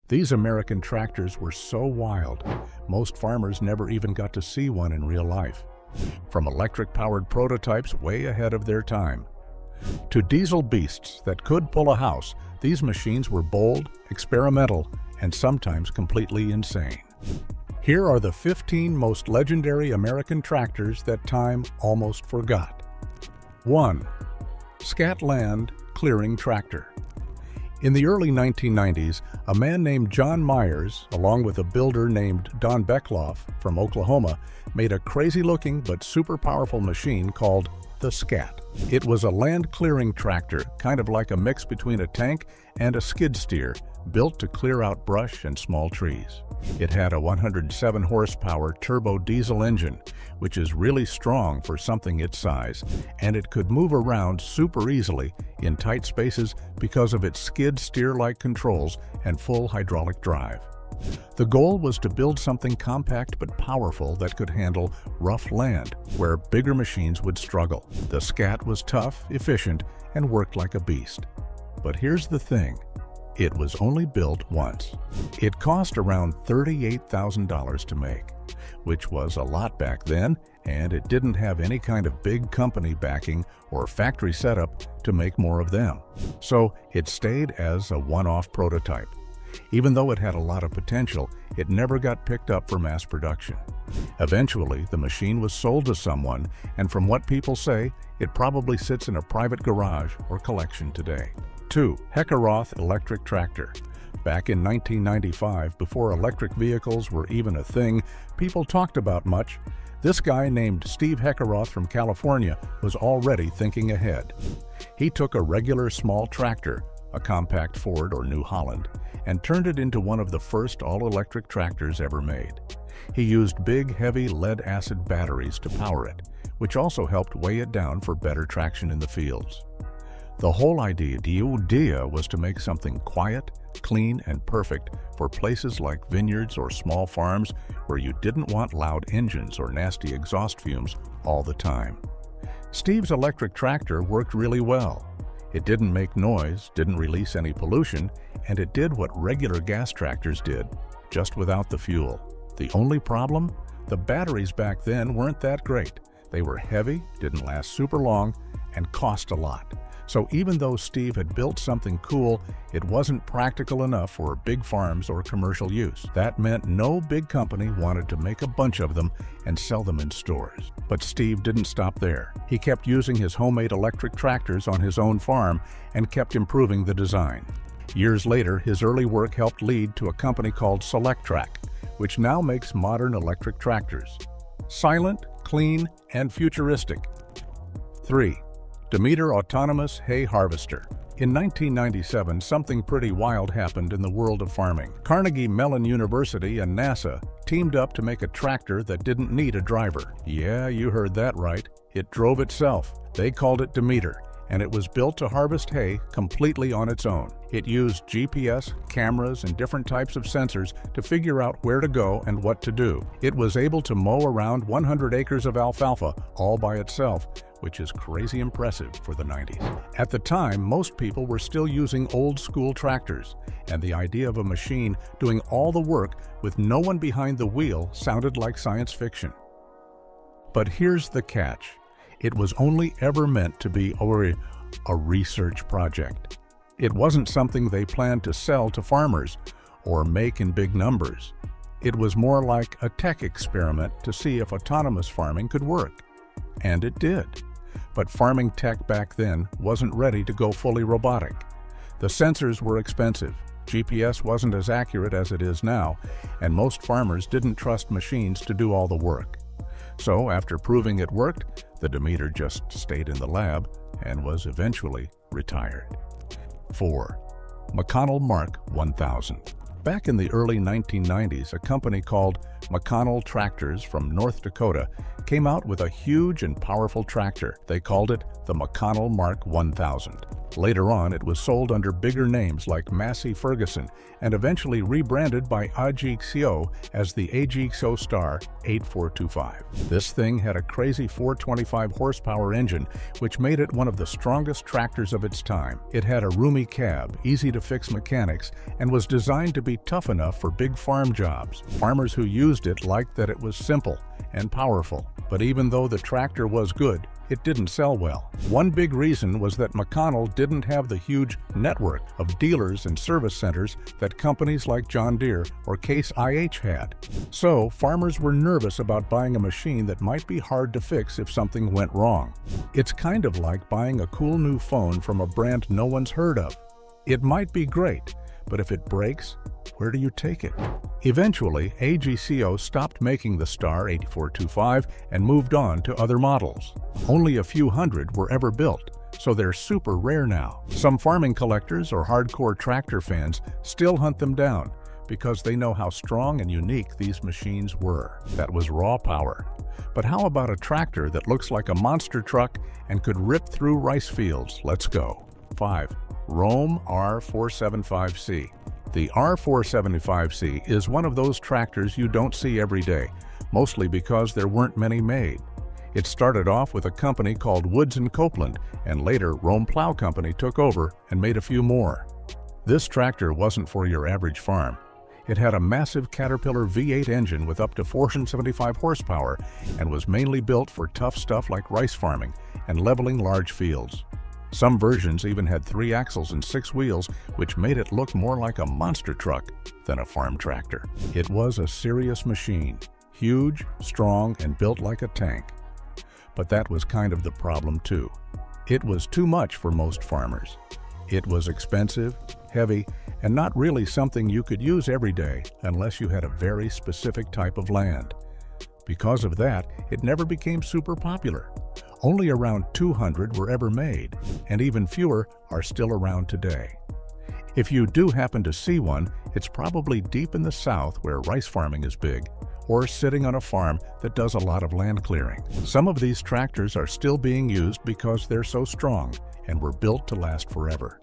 These American tractors were so wild, most farmers never even got to see one in real life. From electric-powered prototypes way ahead of their time, to diesel beasts that could pull a house, these machines were bold, experimental, and sometimes completely insane. Here are the 15 most legendary American tractors that time almost forgot. 1. Scatland Clearing Tractor. In the early 1990s, a man named John Myers, along with a builder named Don Beckloff from Oklahoma, made a crazy-looking but super powerful machine called the Scat. It was a land-clearing tractor, kind of like a mix between a tank and a skid steer, built to clear out brush and small trees. It had a 107 horsepower turbo diesel engine, which is really strong for something its size, and it could move around super easily in tight spaces because of its skid steer-like controls and full hydraulic drive. The goal was to build something compact but powerful that could handle rough land where bigger machines would struggle. The Scat was tough, efficient, and worked like a beast. But here's the thing. It was only built once. It cost around $38,000 to make, which was a lot back then, and it didn't have any kind of big company backing or factory setup to make more of them. So it stayed as a one-off prototype. Even though it had a lot of potential, it never got picked up for mass production. Eventually, the machine was sold to someone, and from what people say, it probably sits in a private garage or collection today. 2. Hekkeroth Electric Tractor. Back in 1995, before electric vehicles were even a thing people talked about much, this guy named Steve Hekkeroth from California was already thinking ahead. He took a regular small tractor, a compact Ford or New Holland, and turned it into one of the first all-electric tractors ever made. He used big, heavy lead-acid batteries to power it, which also helped weigh it down for better traction in the fields. The whole idea was to make something quiet, clean, and perfect for places like vineyards or small farms where you didn't want loud engines or nasty exhaust fumes all the time. Steve's electric tractor worked really well. It didn't make noise, didn't release any pollution, and it did what regular gas tractors did, just without the fuel. The only problem? The batteries back then weren't that great. They were heavy, didn't last super long, and cost a lot. So even though Steve had built something cool, it wasn't practical enough for big farms or commercial use. That meant no big company wanted to make a bunch of them and sell them in stores. But Steve didn't stop there. He kept using his homemade electric tractors on his own farm and kept improving the design. Years later, his early work helped lead to a company called Solectrac, which now makes modern electric tractors. Silent, clean, and futuristic. 3. Demeter Autonomous Hay Harvester. In 1997, something pretty wild happened in the world of farming. Carnegie Mellon University and NASA teamed up to make a tractor that didn't need a driver. Yeah, you heard that right. It drove itself. They called it Demeter, and it was built to harvest hay completely on its own. It used GPS, cameras, and different types of sensors to figure out where to go and what to do. It was able to mow around 100 acres of alfalfa all by itself, which is crazy impressive for the 90s. At the time, most people were still using old-school tractors, and the idea of a machine doing all the work with no one behind the wheel sounded like science fiction. But here's the catch. It was only ever meant to be a research project. It wasn't something they planned to sell to farmers or make in big numbers. It was more like a tech experiment to see if autonomous farming could work. And it did. But farming tech back then wasn't ready to go fully robotic. The sensors were expensive, GPS wasn't as accurate as it is now, and most farmers didn't trust machines to do all the work. So after proving it worked, the Demeter just stayed in the lab and was eventually retired. 4. McConnell Mark 1000. Back in the early 1990s, a company called McConnell Tractors from North Dakota came out with a huge and powerful tractor. They called it the McConnell Mark 1000. Later on, it was sold under bigger names like Massey Ferguson and eventually rebranded by Agixio as the Agixio Star 8425. This thing had a crazy 425 horsepower engine, which made it one of the strongest tractors of its time. It had a roomy cab, easy-to-fix mechanics, and was designed to be tough enough for big farm jobs. Farmers who used it liked that it was simple and powerful, but even though the tractor was good, it didn't sell well. One big reason was that McConnell didn't have the huge network of dealers and service centers that companies like John Deere or Case IH had. So, farmers were nervous about buying a machine that might be hard to fix if something went wrong. It's kind of like buying a cool new phone from a brand no one's heard of. It might be great, but if it breaks, where do you take it? Eventually, Agixio stopped making the Star 8425 and moved on to other models. Only a few hundred were ever built, so they're super rare now. Some farming collectors or hardcore tractor fans still hunt them down because they know how strong and unique these machines were. That was raw power. But how about a tractor that looks like a monster truck and could rip through rice fields? Let's go. 5. Rome R475C. The R475C is one of those tractors you don't see every day, mostly because there weren't many made. It started off with a company called Woods & Copeland, and later Rome Plow Company took over and made a few more. This tractor wasn't for your average farm. It had a massive Caterpillar V8 engine with up to 475 horsepower and was mainly built for tough stuff like rice farming and leveling large fields. Some versions even had 3 axles and 6 wheels, which made it look more like a monster truck than a farm tractor. It was a serious machine, huge, strong, and built like a tank. But that was kind of the problem too. It was too much for most farmers. It was expensive, heavy, and not really something you could use every day unless you had a very specific type of land. Because of that, it never became super popular. Only around 200 were ever made, and even fewer are still around today. If you do happen to see one, it's probably deep in the south where rice farming is big, or sitting on a farm that does a lot of land clearing. Some of these tractors are still being used because they're so strong and were built to last forever.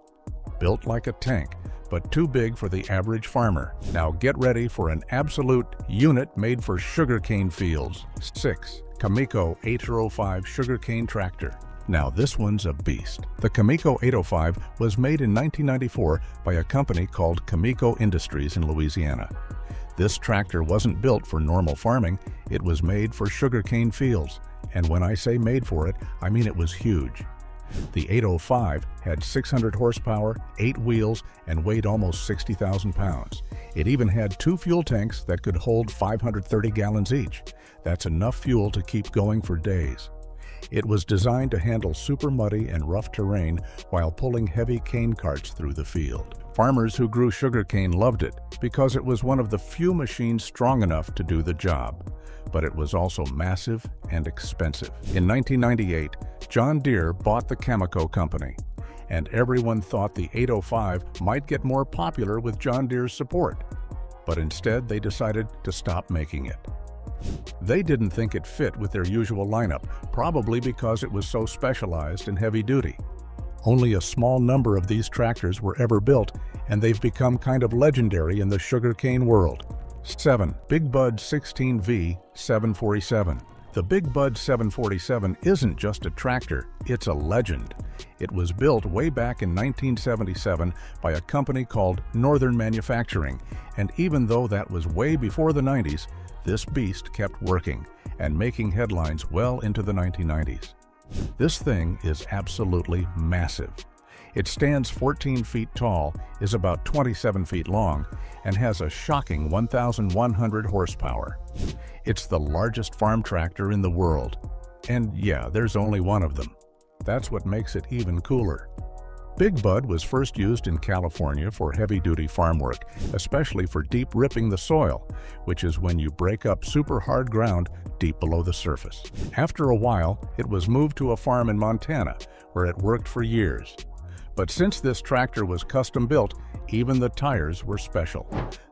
Built like a tank, but too big for the average farmer. Now get ready for an absolute unit made for sugarcane fields. 6. Kameko 805 Sugarcane Tractor. Now this one's a beast. The Kameko 805 was made in 1994 by a company called Kameko Industries in Louisiana. This tractor wasn't built for normal farming, it was made for sugarcane fields. And when I say made for it, I mean it was huge. The 805 had 600 horsepower, 8 wheels, and weighed almost 60,000 pounds. It even had 2 fuel tanks that could hold 530 gallons each. That's enough fuel to keep going for days. It was designed to handle super muddy and rough terrain while pulling heavy cane carts through the field. Farmers who grew sugarcane loved it because it was one of the few machines strong enough to do the job. But it was also massive and expensive. In 1998, John Deere bought the Kameko company, and everyone thought the 805 might get more popular with John Deere's support. But instead, they decided to stop making it. They didn't think it fit with their usual lineup, probably because it was so specialized and heavy-duty. Only a small number of these tractors were ever built, and they've become kind of legendary in the sugarcane world. 7. Big Bud 16V 747. The Big Bud 747 isn't just a tractor, it's a legend. It was built way back in 1977 by a company called Northern Manufacturing, and even though that was way before the 90s, this beast kept working and making headlines well into the 1990s. This thing is absolutely massive. It stands 14 feet tall, is about 27 feet long, and has a shocking 1,100 horsepower. It's the largest farm tractor in the world. And yeah, there's only one of them. That's what makes it even cooler. Big Bud was first used in California for heavy-duty farm work, especially for deep ripping the soil, which is when you break up super hard ground deep below the surface. After a while, it was moved to a farm in Montana, where it worked for years. But since this tractor was custom built, even the tires were special.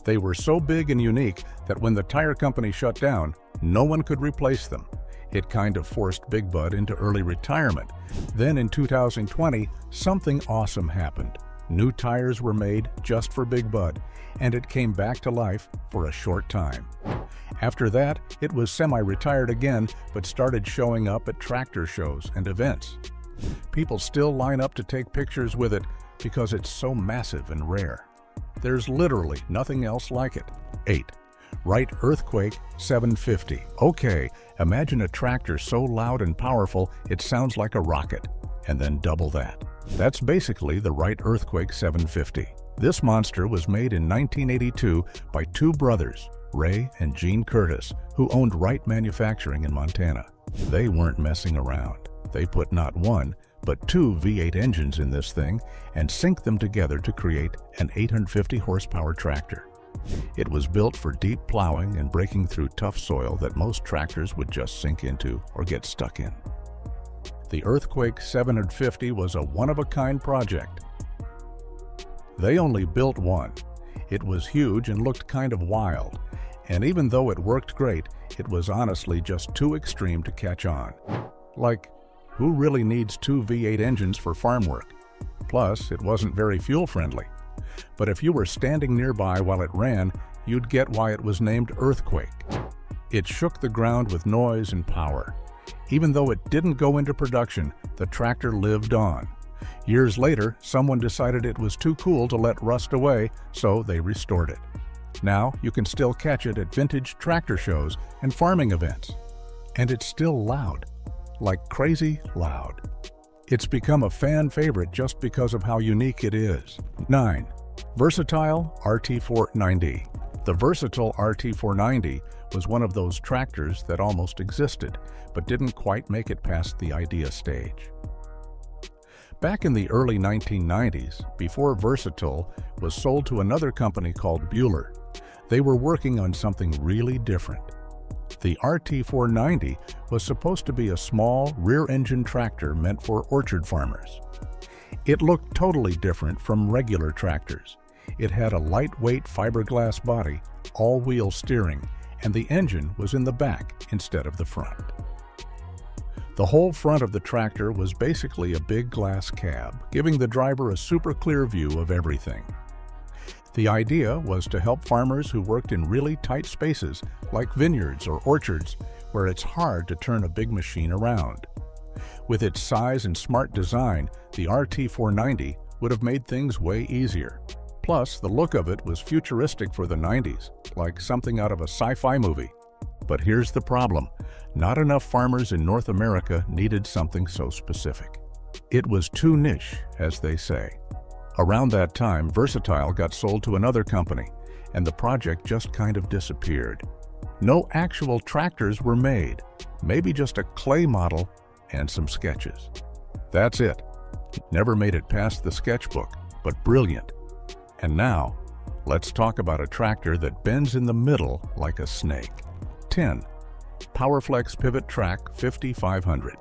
They were so big and unique that when the tire company shut down, no one could replace them. It kind of forced Big Bud into early retirement. Then in 2020, something awesome happened. New tires were made just for Big Bud, and it came back to life for a short time. After that, it was semi-retired again, but started showing up at tractor shows and events. People still line up to take pictures with it because it's so massive and rare. There's literally nothing else like it. 8. Wright Earthquake 750. Okay, imagine a tractor so loud and powerful it sounds like a rocket, and then double that. That's basically the Wright Earthquake 750. This monster was made in 1982 by two brothers, Ray and Gene Curtis, who owned Wright Manufacturing in Montana. They weren't messing around. They put not one, but two V8 engines in this thing and synced them together to create an 850 horsepower tractor. It was built for deep plowing and breaking through tough soil that most tractors would just sink into or get stuck in. The Earthquake 750 was a one-of-a-kind project. They only built one. It was huge and looked kind of wild, and even though it worked great, it was honestly just too extreme to catch on. Like, who really needs two V8 engines for farm work? Plus, it wasn't very fuel-friendly. But if you were standing nearby while it ran, you'd get why it was named Earthquake. It shook the ground with noise and power. Even though it didn't go into production, the tractor lived on. Years later, someone decided it was too cool to let rust away, so they restored it. Now, you can still catch it at vintage tractor shows and farming events. And it's still loud. Like crazy loud. It's become a fan favorite just because of how unique it is. 9. Versatile RT490. The Versatile RT490 was one of those tractors that almost existed, but didn't quite make it past the idea stage. Back in the early 1990s, before Versatile was sold to another company called Bueller, they were working on something really different. The RT490 was supposed to be a small, rear-engine tractor meant for orchard farmers. It looked totally different from regular tractors. It had a lightweight fiberglass body, all-wheel steering, and the engine was in the back instead of the front. The whole front of the tractor was basically a big glass cab, giving the driver a super clear view of everything. The idea was to help farmers who worked in really tight spaces, like vineyards or orchards, where it's hard to turn a big machine around. With its size and smart design, the RT490 would have made things way easier. Plus, the look of it was futuristic for the 90s, like something out of a sci-fi movie. But here's the problem. Not enough farmers in North America needed something so specific. It was too niche, as they say. Around that time, Versatile got sold to another company, and the project just kind of disappeared. No actual tractors were made, maybe just a clay model and some sketches. That's it. Never made it past the sketchbook, but brilliant. And now, let's talk about a tractor that bends in the middle like a snake. 10. PowerFlex Pivot Track 5500.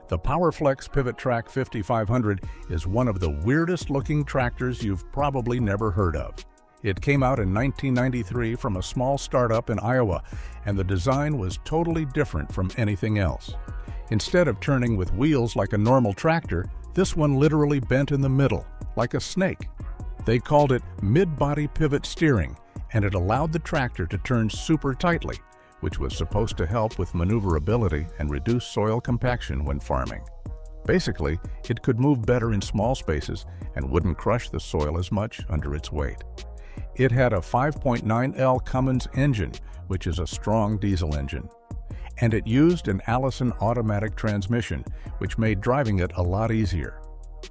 The PowerFlex Pivot Track 5500 is one of the weirdest looking tractors you've probably never heard of. It came out in 1993 from a small startup in Iowa, and the design was totally different from anything else. Instead of turning with wheels like a normal tractor, this one literally bent in the middle, like a snake. They called it mid-body pivot steering, and it allowed the tractor to turn super tightly, which was supposed to help with maneuverability and reduce soil compaction when farming. Basically, it could move better in small spaces and wouldn't crush the soil as much under its weight. It had a 5.9L Cummins engine, which is a strong diesel engine. And it used an Allison automatic transmission, which made driving it a lot easier.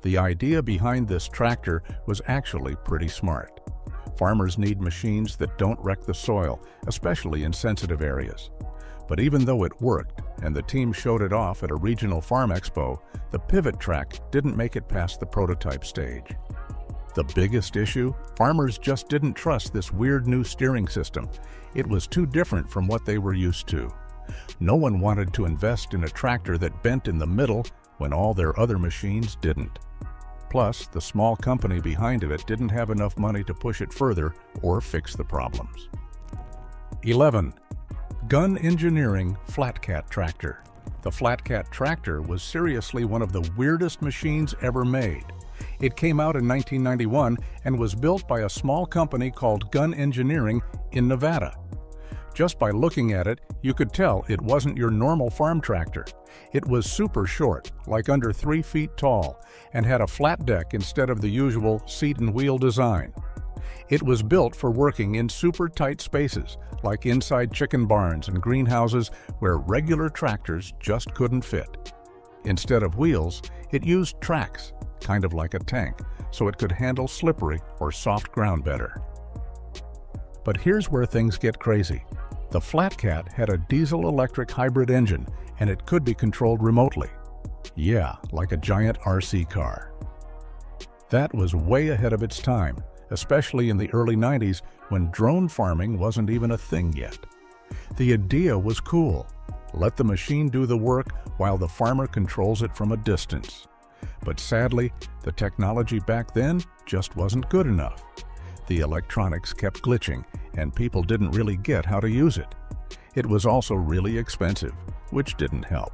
The idea behind this tractor was actually pretty smart. Farmers need machines that don't wreck the soil, especially in sensitive areas. But even though it worked, and the team showed it off at a regional farm expo, the pivot track didn't make it past the prototype stage. The biggest issue? Farmers just didn't trust this weird new steering system. It was too different from what they were used to. No one wanted to invest in a tractor that bent in the middle when all their other machines didn't. Plus, the small company behind it didn't have enough money to push it further or fix the problems. 11. Gun Engineering Flat Cat Tractor. The Flat Cat tractor was seriously one of the weirdest machines ever made. It came out in 1991 and was built by a small company called Gun Engineering in Nevada. Just by looking at it, you could tell it wasn't your normal farm tractor. It was super short, like under 3 feet tall, and had a flat deck instead of the usual seat and wheel design. It was built for working in super tight spaces, like inside chicken barns and greenhouses where regular tractors just couldn't fit. Instead of wheels, it used tracks, kind of like a tank, so it could handle slippery or soft ground better. But here's where things get crazy. The Flat Cat had a diesel-electric hybrid engine, and it could be controlled remotely. Yeah, like a giant RC car. That was way ahead of its time, especially in the early 90s when drone farming wasn't even a thing yet. The idea was cool. Let the machine do the work while the farmer controls it from a distance. But sadly, the technology back then just wasn't good enough. The electronics kept glitching, and people didn't really get how to use it. It was also really expensive, which didn't help.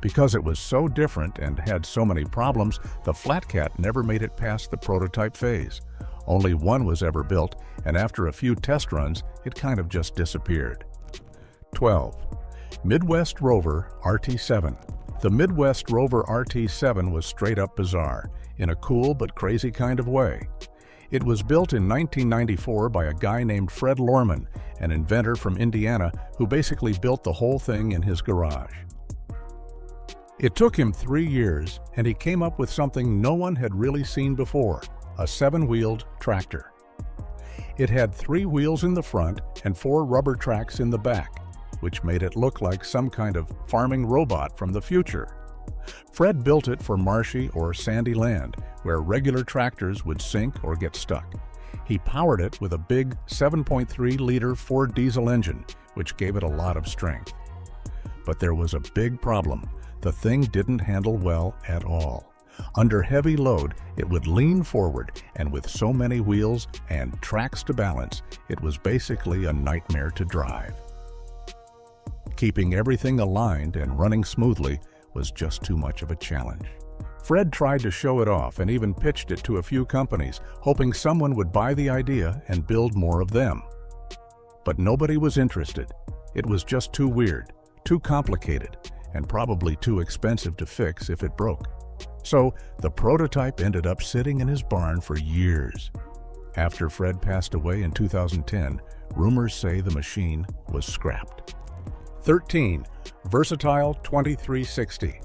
Because it was so different and had so many problems, the Flat Cat never made it past the prototype phase. Only one was ever built, and after a few test runs, it kind of just disappeared. 12. Midwest Rover RT7. The Midwest Rover RT7 was straight up bizarre, in a cool but crazy kind of way. It was built in 1994 by a guy named Fred Lorman, an inventor from Indiana who basically built the whole thing in his garage. It took him 3 years, and he came up with something no one had really seen before, a 7-wheeled tractor. It had 3 wheels in the front and 4 rubber tracks in the back, which made it look like some kind of farming robot from the future. Fred built it for marshy or sandy land, where regular tractors would sink or get stuck. He powered it with a big 7.3-liter Ford diesel engine, which gave it a lot of strength. But there was a big problem. The thing didn't handle well at all. Under heavy load, it would lean forward, and with so many wheels and tracks to balance, it was basically a nightmare to drive. Keeping everything aligned and running smoothly was just too much of a challenge. Fred tried to show it off and even pitched it to a few companies, hoping someone would buy the idea and build more of them. But nobody was interested. It was just too weird, too complicated, and probably too expensive to fix if it broke. So the prototype ended up sitting in his barn for years. After Fred passed away in 2010, rumors say the machine was scrapped. 13. Versatile 2360.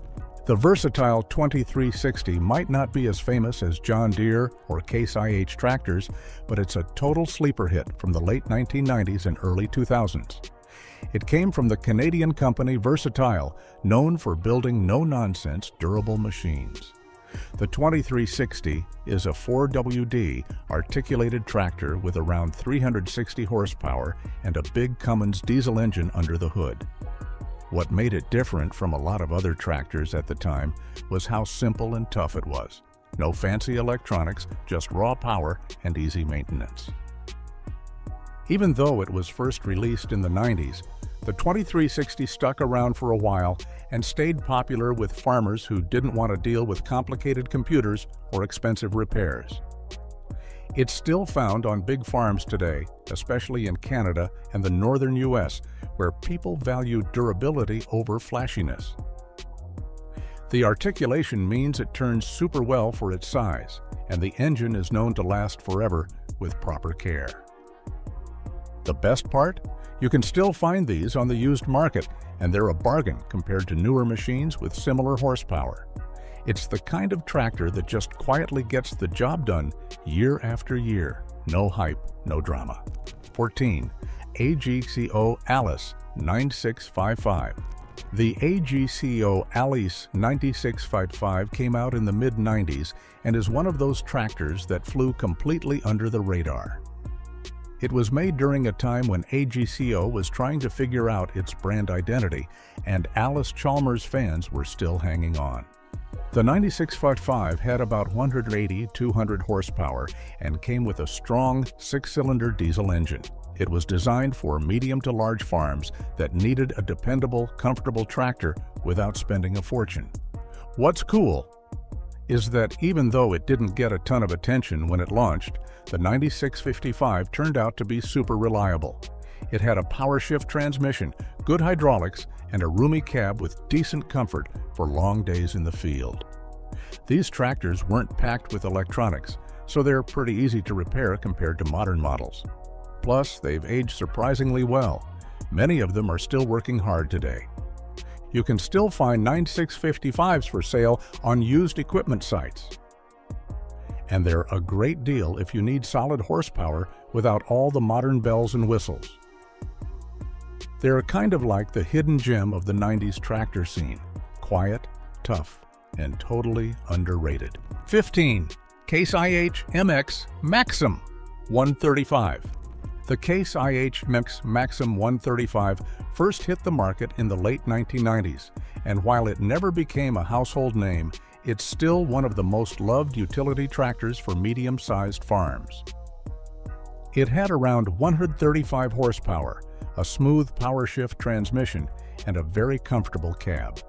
The Versatile 2360 might not be as famous as John Deere or Case IH tractors, but it's a total sleeper hit from the late 1990s and early 2000s. It came from the Canadian company Versatile, known for building no-nonsense durable machines. The 2360 is a 4WD articulated tractor with around 360 horsepower and a big Cummins diesel engine under the hood. What made it different from a lot of other tractors at the time was how simple and tough it was. No fancy electronics, just raw power and easy maintenance. Even though it was first released in the 90s, the 2360 stuck around for a while and stayed popular with farmers who didn't want to deal with complicated computers or expensive repairs. It's still found on big farms today, especially in Canada and the northern US, where people value durability over flashiness. The articulation means it turns super well for its size, and the engine is known to last forever with proper care. The best part? You can still find these on the used market, and they're a bargain compared to newer machines with similar horsepower. It's the kind of tractor that just quietly gets the job done year after year. No hype, no drama. 14. AGCO Alice 9655. The AGCO Alice 9655 came out in the mid-90s and is one of those tractors that flew completely under the radar. It was made during a time when AGCO was trying to figure out its brand identity, and Alice Chalmers fans were still hanging on. The 9655 had about 180-200 horsepower and came with a strong 6-cylinder diesel engine. It was designed for medium to large farms that needed a dependable, comfortable tractor without spending a fortune. What's cool is that even though it didn't get a ton of attention when it launched, the 9655 turned out to be super reliable. It had a power shift transmission, good hydraulics, and a roomy cab with decent comfort for long days in the field. These tractors weren't packed with electronics, so they're pretty easy to repair compared to modern models. Plus, they've aged surprisingly well. Many of them are still working hard today. You can still find 9655s for sale on used equipment sites. And they're a great deal if you need solid horsepower without all the modern bells and whistles. They're kind of like the hidden gem of the 90s tractor scene. Quiet, tough, and totally underrated. 15. Case IH MX Maxim 135. The Case IH MX Maxim 135 first hit the market in the late 1990s, and while it never became a household name, it's still one of the most loved utility tractors for medium-sized farms. It had around 135 horsepower, a smooth power shift transmission, and a very comfortable cab.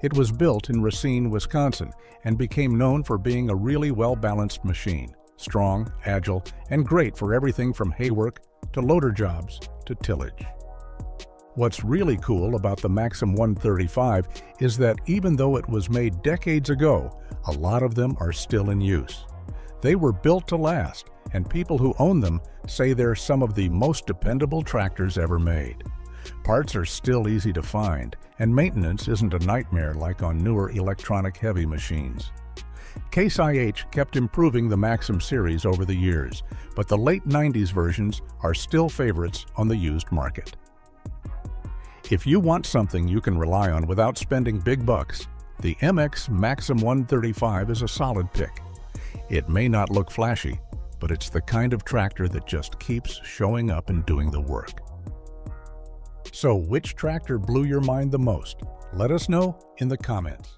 It was built in Racine, Wisconsin, and became known for being a really well-balanced machine, strong, agile, and great for everything from hay work to loader jobs to tillage. What's really cool about the Maxim 135 is that even though it was made decades ago, a lot of them are still in use. They were built to last, and people who own them say they're some of the most dependable tractors ever made. Parts are still easy to find, and maintenance isn't a nightmare like on newer electronic heavy machines. Case IH kept improving the Maxim series over the years, but the late 90s versions are still favorites on the used market. If you want something you can rely on without spending big bucks, the MX Maxim 135 is a solid pick. It may not look flashy, but it's the kind of tractor that just keeps showing up and doing the work. So, which tractor blew your mind the most? Let us know in the comments.